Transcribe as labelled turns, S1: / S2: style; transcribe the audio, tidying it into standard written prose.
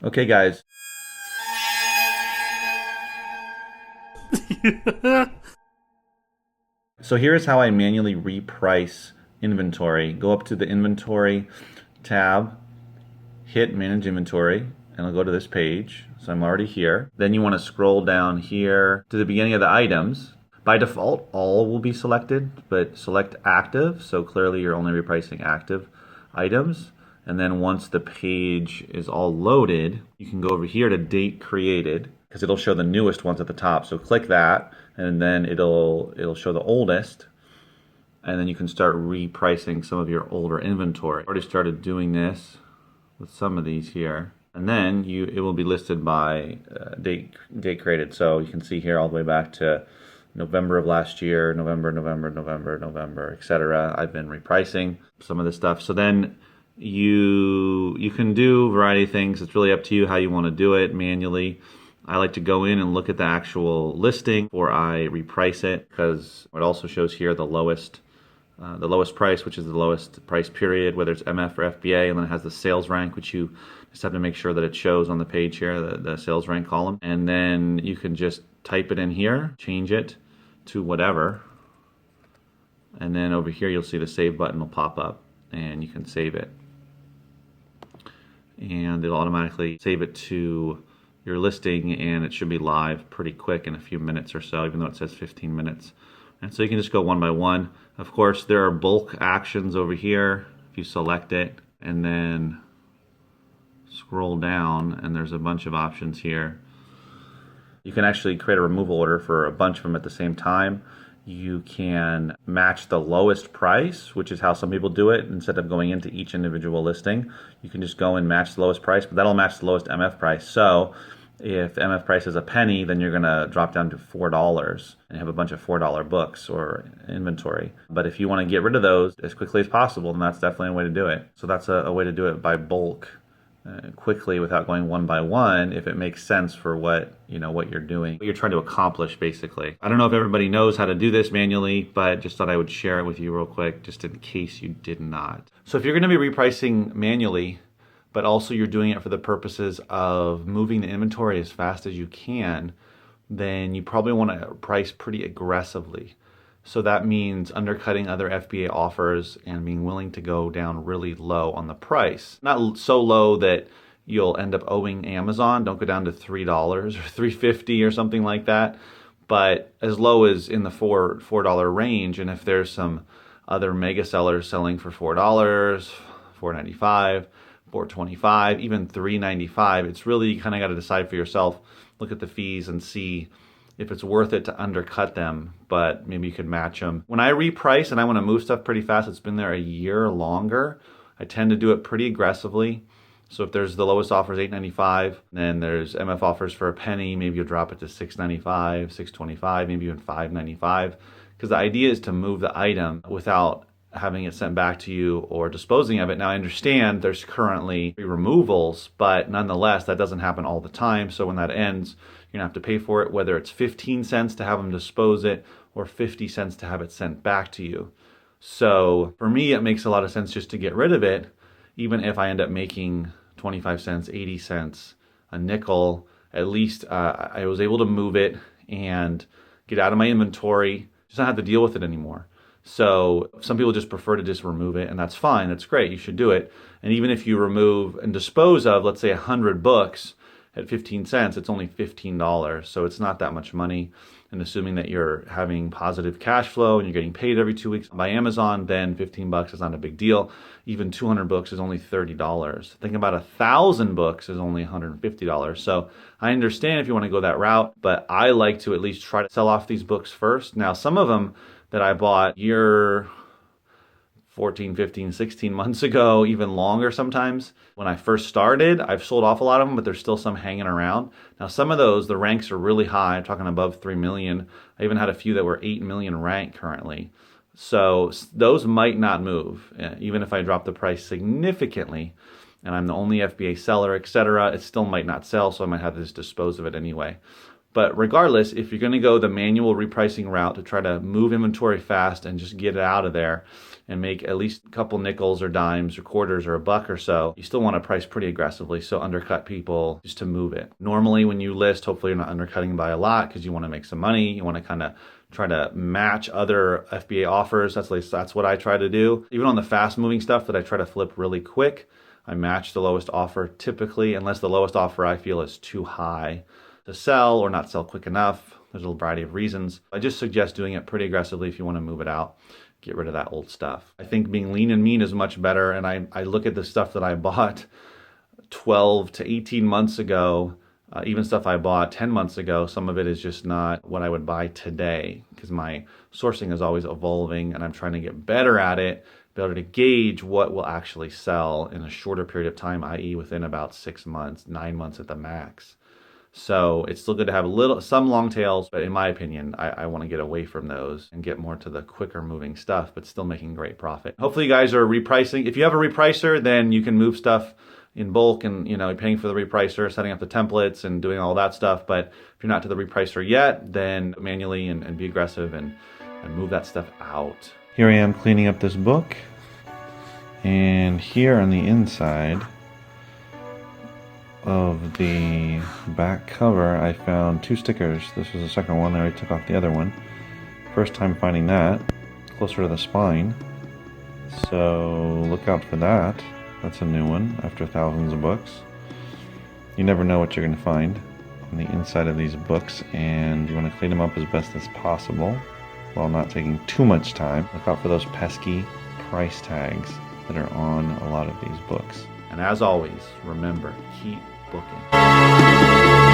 S1: Okay, guys. So here's how I manually reprice inventory. Go up to the inventory tab, hit manage inventory, and I'll go to this page. So I'm already here. Then you want to scroll down here to the beginning of the items. By default, all will be selected, but select active. So clearly you're only repricing active items. And then once the page is all loaded, you can go over here to date created because it'll show the newest ones at the top. So click that and then it'll show the oldest. And then you can start repricing some of your older inventory. I already started doing this with some of these here. And then it will be listed by date created. So you can see here all the way back to November of last year, November, etc. I've been repricing some of this stuff. So then you can do a variety of things. It's really up to you how you want to do it manually. I like to go in and look at the actual listing before I reprice it because it also shows here the lowest price, which is the lowest price period, whether it's MF or FBA, and then it has the sales rank, which you just have to make sure that it shows on the page here, the sales rank column. And then you can just type it in here, change it to whatever. And then over here, you'll see the save button will pop up and you can save it. And it'll automatically save it to your listing and it should be live pretty quick in a few minutes or so, even though it says 15 minutes. And so you can just go one by one. Of course, there are bulk actions over here if you select it and then scroll down and there's a bunch of options here. You can actually create a removal order for a bunch of them at the same time. You can match the lowest price, which is how some people do it. Instead of going into each individual listing, you can just go and match the lowest price, but that'll match the lowest MF price. So if MF price is a penny, then you're going to drop down to $4 and have a bunch of $4 books or inventory. But if you want to get rid of those as quickly as possible, then that's definitely a way to do it. So that's a way to do it by bulk. Quickly without going one by one if it makes sense for what you're doing, what you're trying to accomplish basically. I don't know if everybody knows how to do this manually, but just thought I would share it with you real quick just in case you did not. So if you're going to be repricing manually, but also you're doing it for the purposes of moving the inventory as fast as you can, then you probably want to price pretty aggressively. So that means undercutting other FBA offers and being willing to go down really low on the price. Not so low that you'll end up owing Amazon. Don't go down to $3 or $3.50 or something like that. But as low as in the $4 range. And if there's some other mega sellers selling for $4, $4.95, $4.25, even $3.95, it's really, you kind of got to decide for yourself, look at the fees and see if it's worth it to undercut them, but maybe you could match them. When I reprice and I want to move stuff pretty fast, it's been there a year or longer, I tend to do it pretty aggressively. So if there's the lowest offer is $8.95, then there's MF offers for a penny, maybe you'll drop it to $6.95, $6.25, maybe even $5.95. Because the idea is to move the item without having it sent back to you or disposing of it. Now I understand there's currently removals, but nonetheless, that doesn't happen all the time. So when that ends, you're gonna have to pay for it, whether it's 15 cents to have them dispose it or 50 cents to have it sent back to you. So for me, it makes a lot of sense just to get rid of it, even if I end up making 25 cents, 80 cents, a nickel. At least I was able to move it and get out of my inventory, just not have to deal with it anymore. So some people just prefer to just remove it, and that's fine. That's great. You should do it. And even if you remove and dispose of, let's say 100 books at 15 cents, it's only $15. So it's not that much money. And assuming that you're having positive cash flow and you're getting paid every 2 weeks by Amazon, then 15 bucks is not a big deal. Even 200 books is only $30. Think about 1,000 books is only $150. So I understand if you want to go that route, but I like to at least try to sell off these books first. Now, some of them that I bought year 14, 15, 16 months ago, even longer sometimes. When I first started, I've sold off a lot of them, but there's still some hanging around. Now, some of those, the ranks are really high. I'm talking above 3 million. I even had a few that were 8 million rank currently. So those might not move. Even if I drop the price significantly and I'm the only FBA seller, etc., it still might not sell, so I might have to just dispose of it anyway. But regardless, if you're going to go the manual repricing route to try to move inventory fast and just get it out of there and make at least a couple nickels or dimes or quarters or a buck or so, you still want to price pretty aggressively, so undercut people just to move it. Normally when you list, hopefully you're not undercutting by a lot because you want to make some money. You want to kind of try to match other FBA offers. That's what I try to do. Even on the fast moving stuff that I try to flip really quick, I match the lowest offer typically, unless the lowest offer I feel is too high to sell or not sell quick enough. There's a variety of reasons. I just suggest doing it pretty aggressively if you want to move it out. Get rid of that old stuff. I think being lean and mean is much better, and I look at the stuff that I bought 12 to 18 months ago, even stuff I bought 10 months ago, some of it is just not what I would buy today because my sourcing is always evolving and I'm trying to get better at it, be able to gauge what will actually sell in a shorter period of time, i.e. within about 6 months, 9 months at the max. So it's still good to have some long tails, but in my opinion, I want to get away from those and get more to the quicker moving stuff, but still making great profit. Hopefully you guys are repricing. If you have a repricer, then you can move stuff in bulk and, paying for the repricer, setting up the templates and doing all that stuff. But if you're not to the repricer yet, then manually and be aggressive and move that stuff out. Here I am cleaning up this book. And here on the inside of the back cover, I found 2 stickers. This was the second one. I already took off the other one. First time finding that, closer to the spine. So look out for that. That's a new one after thousands of books. You never know what you're going to find on the inside of these books, and you want to clean them up as best as possible while not taking too much time. Look out for those pesky price tags that are on a lot of these books. And as always, remember, keep booking.